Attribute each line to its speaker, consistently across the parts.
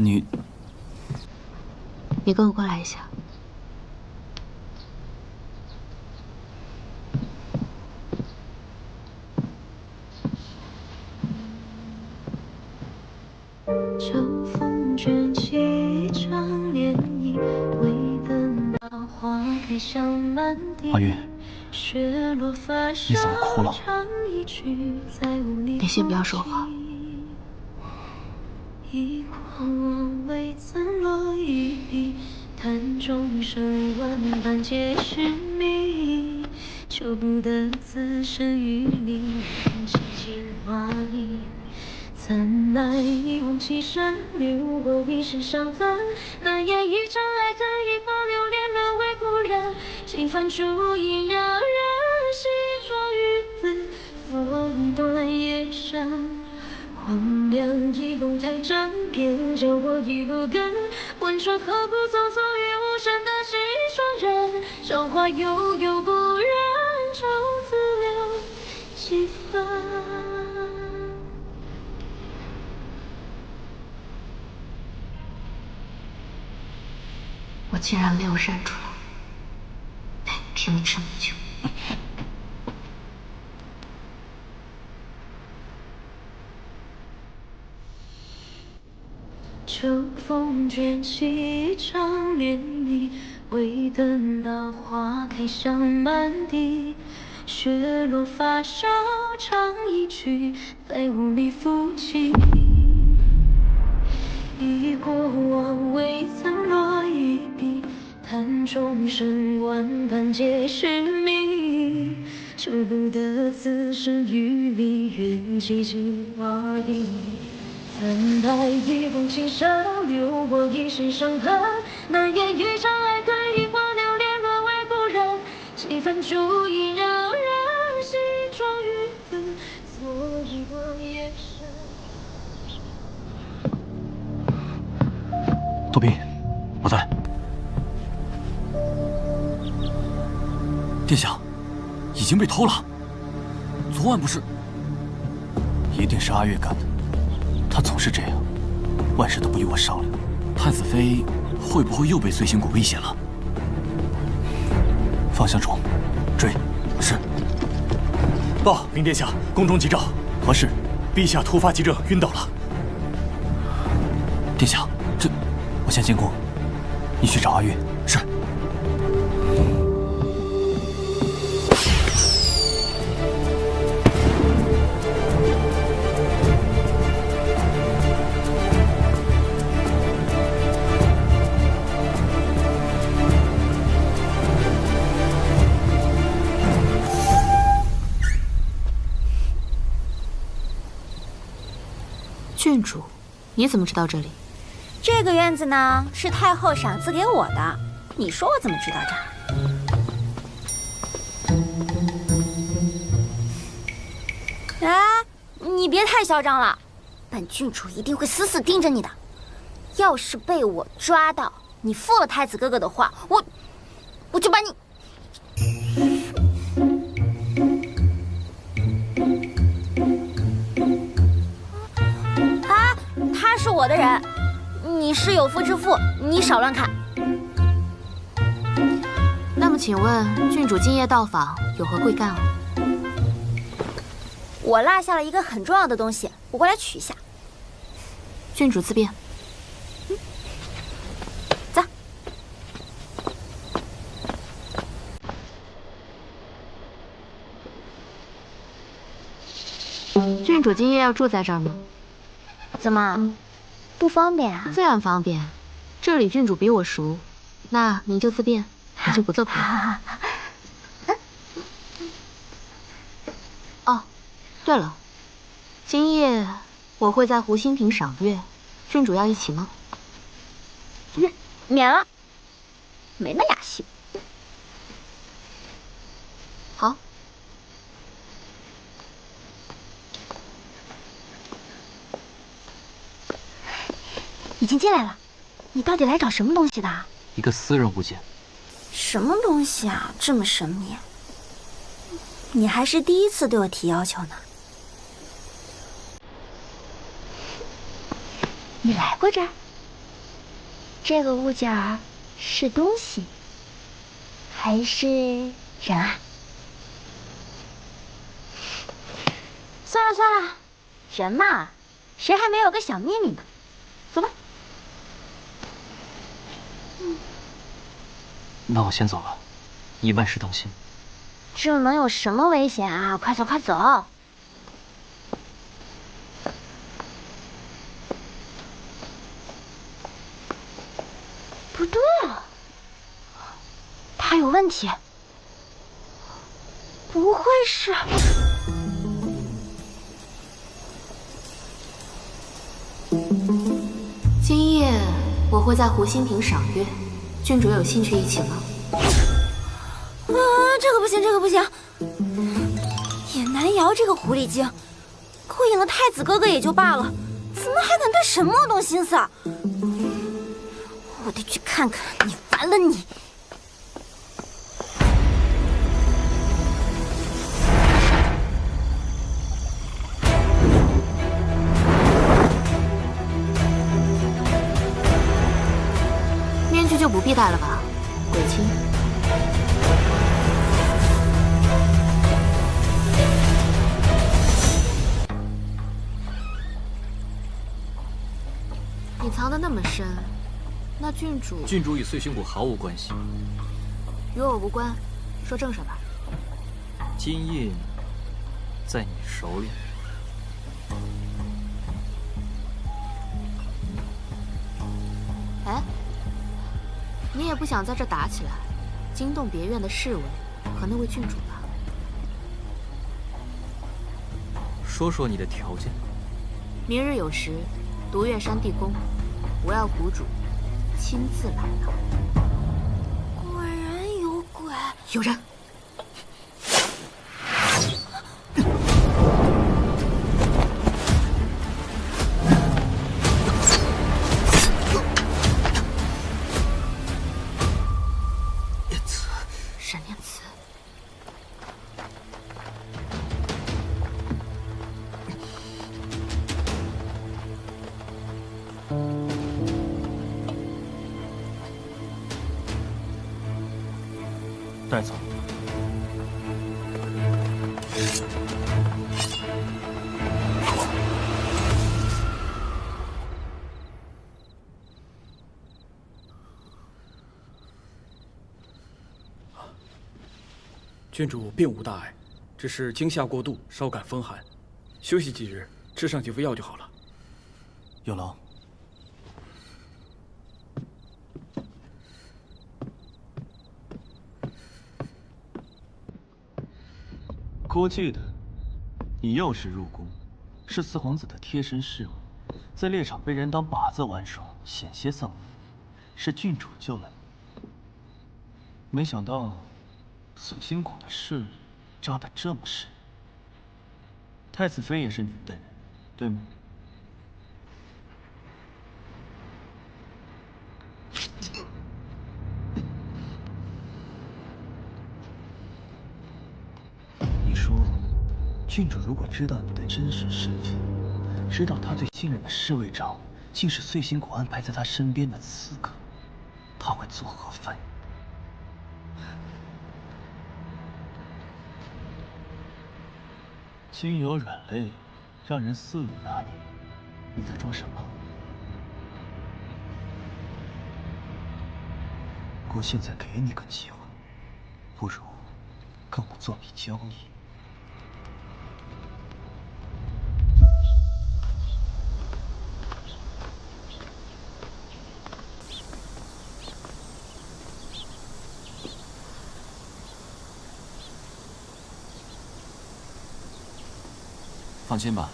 Speaker 1: 你
Speaker 2: 跟我过来一下。
Speaker 3: 秋风卷起一场涟漪，微等到花开香满地。
Speaker 1: 阿月，
Speaker 3: 雪落发
Speaker 1: 你怎么哭了？
Speaker 2: 你先不要说话。
Speaker 3: 一过往未曾落一笔，叹众生万般皆是谜，求不得此生与你几经华丽。怎奈一往情深，留过一身伤痕。那夜一场爱恨，一把留恋沦为故人。情翻出一让人细说于此，风断夜深。荒凉一梦太真，偏教我一路跟。问春何苦匆匆于无声的西窗人？韶华悠悠不忍，愁自留几分。
Speaker 2: 我竟然没有认出来，骗你这么久。
Speaker 3: 秋风卷起一场涟漪，未等到花开香满地。雪落发梢唱一曲，再无力复起。忆过往未曾落一笔，叹众生万般皆是谜。求不得此生与你缘几经华丽。怎奈一往情深，留过一身伤痕。那夜一场爱恨，一花留恋沦为故人。几番注意让人西窗于此，昨日光夜深。
Speaker 1: 杜宾，我在。殿下，已经被偷了。昨晚不是？一定是阿月干的。他总是这样，万事都不与我商量。太子妃会不会又被碎星谷威胁了？方向中，追。是。
Speaker 4: 报禀殿下，宫中急召。
Speaker 1: 何事？
Speaker 4: 陛下突发急症，晕倒了。
Speaker 1: 殿下，这我先进宫，你去找阿月。是。
Speaker 2: 郡主，你怎么知道这里？
Speaker 5: 这个院子呢，是太后赏赐给我的。你说我怎么知道这？哎，你别太嚣张了，本郡主一定会死死盯着你的。要是被我抓到你负了太子哥哥的话，我就把你……他是我的人，你是有妇之夫，你少乱看。
Speaker 2: 那么请问郡主今夜到访有何贵干啊？
Speaker 5: 我落下了一个很重要的东西，我过来取一下。
Speaker 2: 郡主自便。
Speaker 5: 走。
Speaker 2: 郡主今夜要住在这儿吗？
Speaker 5: 怎么，不方便啊？
Speaker 2: 自然方便，这里郡主比我熟，那您就自便，我就不做陪。哦，对了，今夜我会在湖心亭赏月，郡主要一起吗？
Speaker 5: 免了，没那雅兴。
Speaker 2: 好。
Speaker 5: 已经进来了，你到底来找什么东西的？
Speaker 1: 一个私人物件。
Speaker 5: 什么东西啊，这么神秘？你还是第一次对我提要求呢。你来过这儿？
Speaker 3: 这个物件儿是东西，还是人啊？算了算了，人嘛，谁还没有个小秘密呢？走吧。
Speaker 1: 那我先走了，你万事当心。
Speaker 5: 这能有什么危险啊？快走快走！不对啊，他有问题，不会是……
Speaker 2: 今夜我会在湖心亭赏月，郡主有兴趣一起吗？
Speaker 5: 啊，这个不行，这个不行！也难瑶这个狐狸精，勾引了太子哥哥也就罢了，怎么还敢对沈墨动心思啊？我得去看看你完了你！
Speaker 2: 面具就不必戴了吧，鬼青。你藏得那么深，那郡主
Speaker 1: 与碎星谷毫无关系，
Speaker 2: 与我无关，说正事吧。
Speaker 1: 今夜在你手里。
Speaker 2: 哎，你也不想在这打起来，惊动别院的侍卫和那位郡主吧？
Speaker 1: 说说你的条件。
Speaker 2: 明日有时，独月山地宫，我要谷主亲自来拿。
Speaker 5: 果然有鬼！
Speaker 2: 有人！闪念词。
Speaker 1: 带走。
Speaker 4: 郡主并无大碍，只是惊吓过度，稍感风寒，休息几日，吃上几副药就好了。
Speaker 1: 有劳。
Speaker 6: 郭记得，你幼时入宫，是四皇子的贴身侍卫，在猎场被人当靶子玩耍，险些丧命，是郡主救了你。没想到，碎星谷的事扎得这么深。太子妃也是你的人，对吗？你说，郡主如果知道你的真实身份，知道她最信任的侍卫长竟是碎星谷安排在她身边的刺客，她会作何反应？心有软肋，让人肆意拿捏，你在装什么？我现在给你个机会，不如跟我做笔交易。
Speaker 1: 放心吧，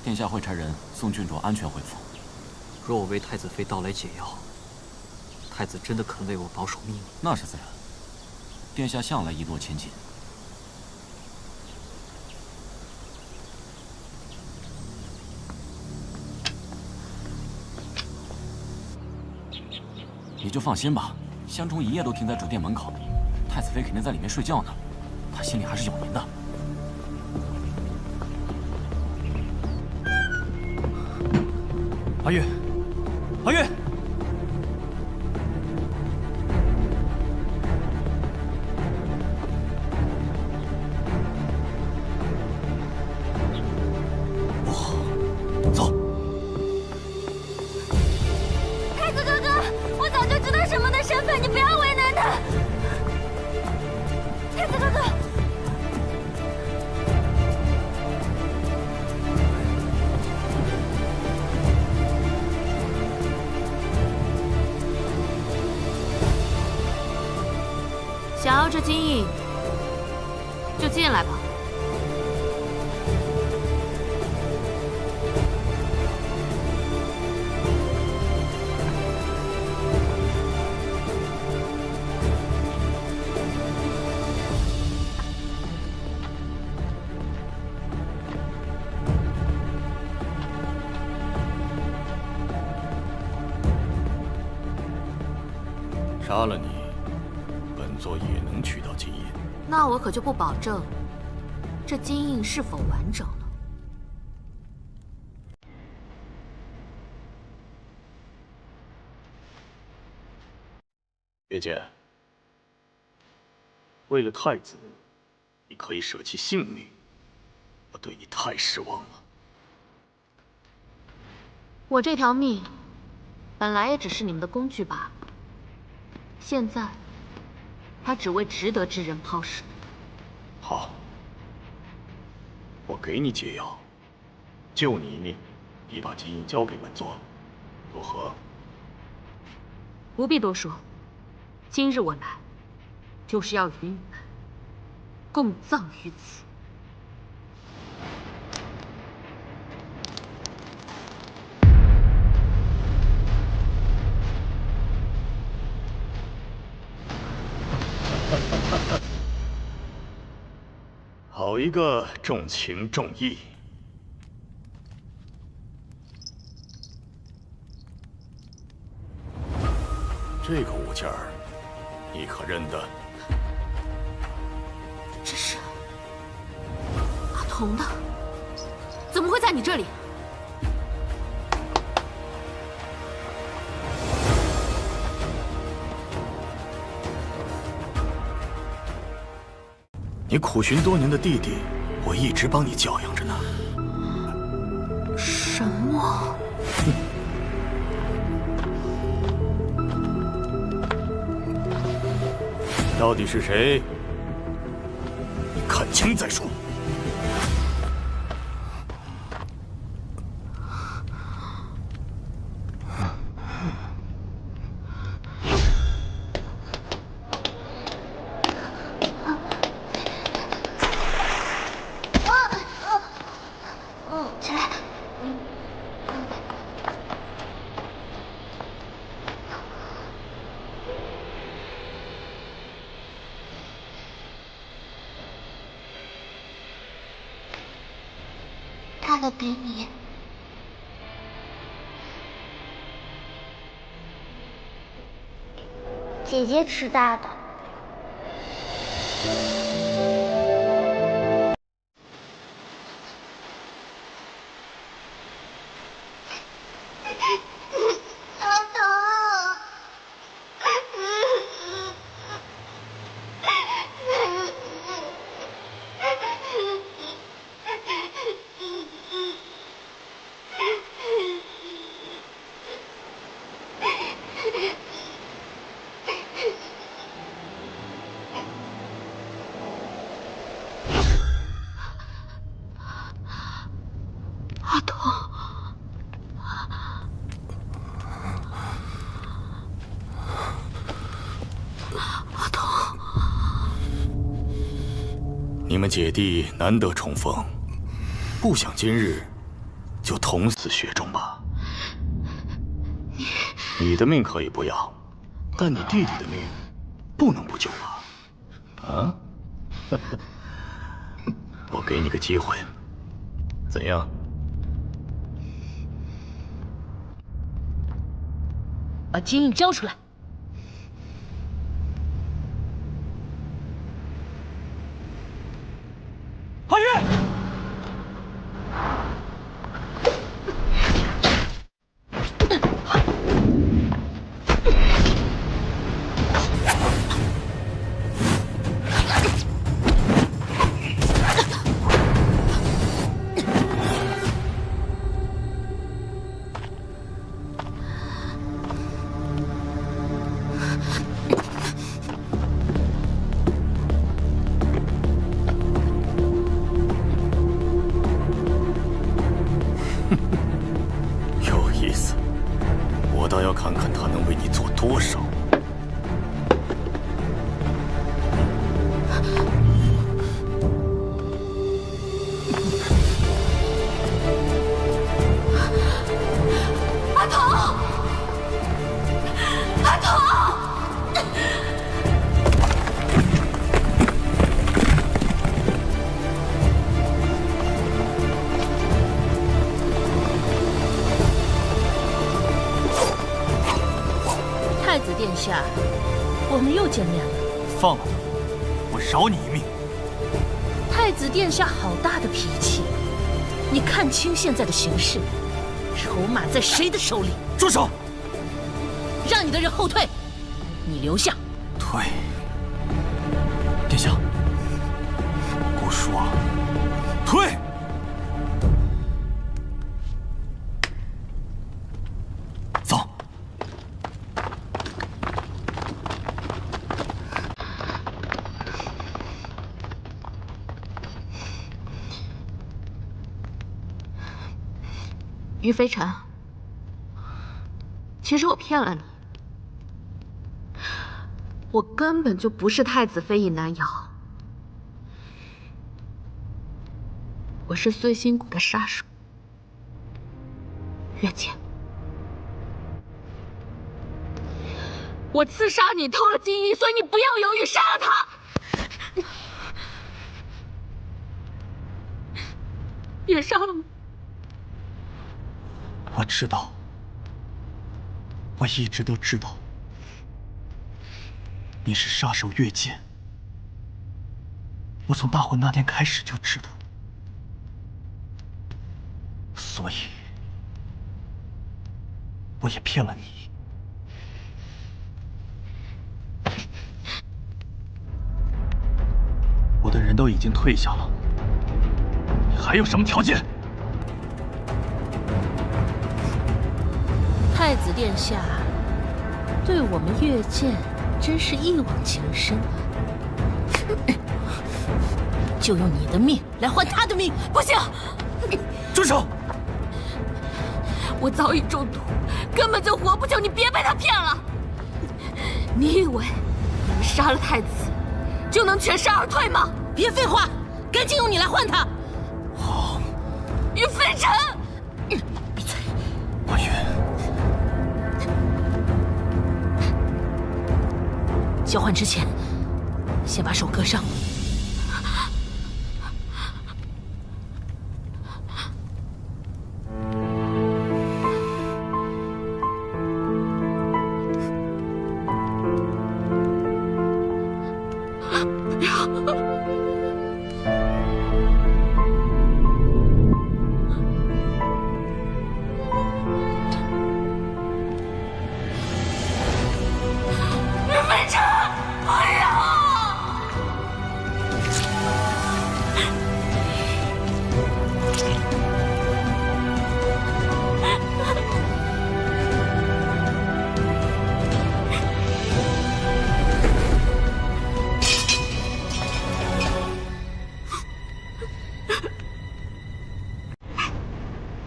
Speaker 1: 殿下会差人送郡主安全回府。
Speaker 7: 若我为太子妃盗来解药，太子真的肯为我保守秘密？
Speaker 1: 那是自然，殿下向来一诺千金。你就放心吧，香虫一夜都停在主殿门口，太子妃肯定在里面睡觉呢，她心里还是有您的。阿月，阿月，
Speaker 2: 这金印，就进来吧。
Speaker 1: 杀了你，本座也能取到金印。
Speaker 2: 那我可就不保证这金印是否完整了。
Speaker 1: 月见，为了太子，你可以舍弃性命，我对你太失望了。
Speaker 2: 我这条命，本来也只是你们的工具罢了。现在，它只为值得之人抛尸。
Speaker 1: 好，我给你解药，救你一命，你把金印交给本座，如何？
Speaker 2: 不必多说，今日我来，就是要与你们共葬于此。
Speaker 1: 好一个重情重义！这个物件儿，你可认得？
Speaker 2: 这是阿童的，怎么会在你这里？
Speaker 1: 你苦寻多年的弟弟，我一直帮你教养着呢。
Speaker 2: 什么？
Speaker 1: 到底是谁？你看清再说。
Speaker 3: 起来。大的给你。姐姐吃大的。
Speaker 2: 阿童，阿童，
Speaker 1: 你们姐弟难得重逢，不想今日就同死雪中吧？你的命可以不要，但你弟弟的命不能不救吧？啊？我给你个机会，怎样？
Speaker 2: 把金印交出来！
Speaker 4: 阿月，
Speaker 1: 有意思，我倒要看看他能为你做多少。
Speaker 8: 下，我们又见面了。
Speaker 6: 放了他，我饶你一命。
Speaker 8: 太子殿下好大的脾气，你看清现在的形势，筹码在谁的手里？
Speaker 1: 住手！
Speaker 8: 让你的人后退，你留下。
Speaker 1: 退。殿下，姑说了，退。走。
Speaker 2: 于飞尘，其实我骗了你，我根本就不是太子妃尹南瑶，我是碎心谷的杀手月见。我刺杀你，偷了金衣，所以你不要犹豫，杀了他。别杀了我！
Speaker 6: 我知道，我一直都知道，你是杀手月见。我从大婚那天开始就知道，所以我也骗了你。我的人都已经退下了，你还有什么条件？
Speaker 8: 太子殿下对我们月见真是一往情深，就用你的命来换他的命。
Speaker 2: 不行，
Speaker 1: 住手！
Speaker 2: 我早已中毒，根本就活不久，你别被他骗了。你以为你们杀了太子就能全身而退吗？
Speaker 8: 别废话，赶紧用你来换他。
Speaker 1: 好，
Speaker 2: 于飞尘，
Speaker 8: 闭嘴！
Speaker 1: 婉云，
Speaker 8: 交换之前，先把手割伤。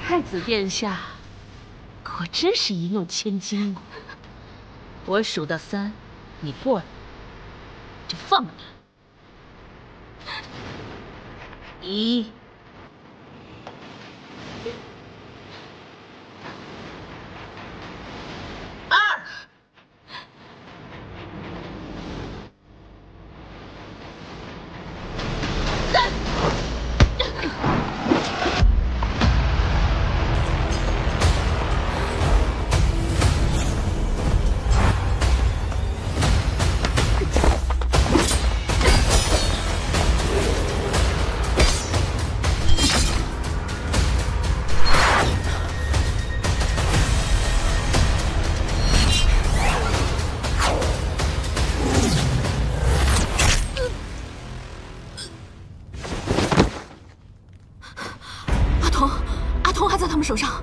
Speaker 8: 太子殿下，果真是一诺千金啊！我数到3，你过来，就放了他。1、2、3。阿童还在他们手上。